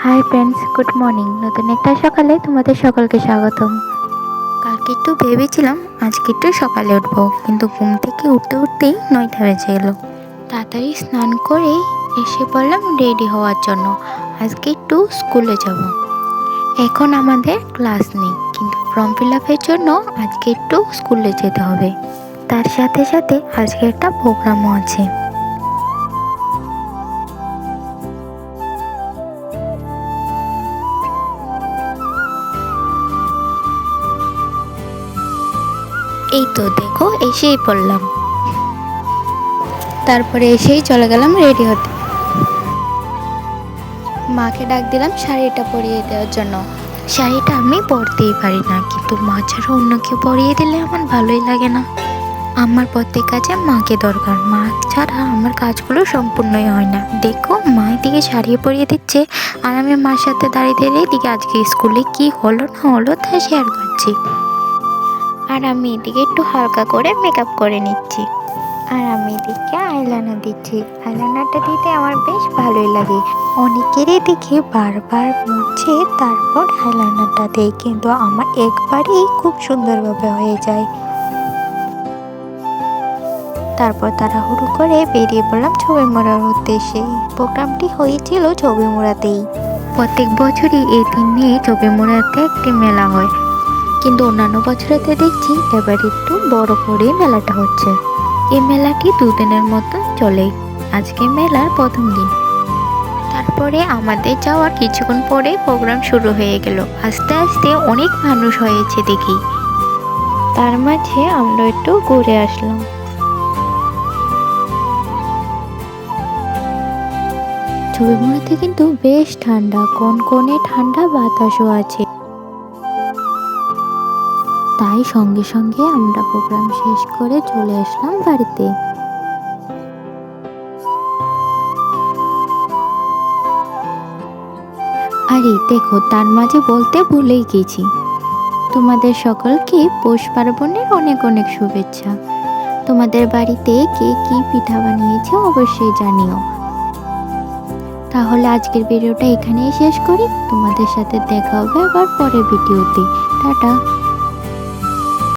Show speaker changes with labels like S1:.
S1: Hi friends, good morning. নতুন একটা সকালে তোমাদের সকলকে স্বাগতম। কালকে একটু ভেবেছিলাম আজকে একটু সকালে উঠবো, কিন্তু ঘুম থেকে উঠতে উঠতেই 9টা বেজে গেলো। তাড়াতাড়ি স্নান করে এসে বললাম রেডি হওয়ার জন্য, আজকে একটু স্কুলে যাব। এখন আমাদের ক্লাস নেই, কিন্তু ফর্ম ফিল আপের জন্য আজকে একটু স্কুলে যেতে হবে। তার সাথে সাথে আজকে একটা প্রোগ্রামও আছে। এই তো দেখো এসেই পড়লাম। তারপরে এসেই চলে গেলাম রেডি হতে। মাকে ডাক দিলাম শাড়িটা পরিয়ে দেওয়ার জন্য। শাড়িটা আমি পরতেই পারি না, কিন্তু মা ছাড়া অন্য কেউ পরিয়ে দিলে আমার ভালোই লাগে না। আমার প্রত্যেক কাজে মাকে দরকার, মা ছাড়া আমার কাজগুলো সম্পূর্ণই হয় না। দেখো মা এদিকে শাড়ি পরিয়ে দিচ্ছে, আর আমি মার সাথে দাঁড়িয়ে দাঁড়িয়ে এদিকে আজকে স্কুলে কি হলো না হলো তা শেয়ার করছি। আর আমি এদিকে একটু হালকা করে মেকআপ করে নিচ্ছি। আর আমি এদিকে আইলাইনার দিচ্ছি। আইলাইনারটা দিতে আমার বেশ ভালোই লাগে। অনেকেরই দেখে বারবার মুছছে তারপর আইলাইনারটা দেয়, কিন্তু আমার একবারেই খুব সুন্দরভাবে হয়ে যায়। তারপর তাড়াহুড়ো করে বেরিয়ে পড়লাম ছবি মোড়ার উদ্দেশ্যে। প্রোগ্রামটি হয়েছিল ছবি মোড়াতেই। প্রত্যেক বছরই এই দিন নিয়ে ছবি মোড়াতে একটি মেলা হয়, কিন্তু অন্যান্য বছরেতে দেখছি এবার একটু বড় করে মেলাটা হচ্ছে। এই মেলাটি 2 দিনের মতো চলে। আজকে মেলার প্রথম দিন। তারপরে আমাদের যাওয়ার কিছুক্ষণ পরে প্রোগ্রাম শুরু হয়ে গেল। আস্তে আস্তে অনেক মানুষ হয়েছে দেখি। তার মাঝে আমরা একটু ঘুরে আসলাম। ছবি মোড়াতে কিন্তু বেশ ঠান্ডা, কনকনে ঠান্ডা বাতাসও আছে। তাই সঙ্গে সঙ্গে আমরা প্রোগ্রাম শেষ করে চলে আসলাম বাড়িতে। আরে দেখো, তার মাঝে বলতে ভুলেই গেছি, তোমাদের সকলকে পৌষ পার্বণের অনেক অনেক শুভেচ্ছা। তোমাদের বাড়িতে কে কি পিঠা বানিয়েছে অবশ্যই জানিও। তাহলে আজকের ভিডিওটা এখানেই শেষ করি। তোমাদের সাথে দেখা হবে আবার পরের ভিডিওতে। টাটা।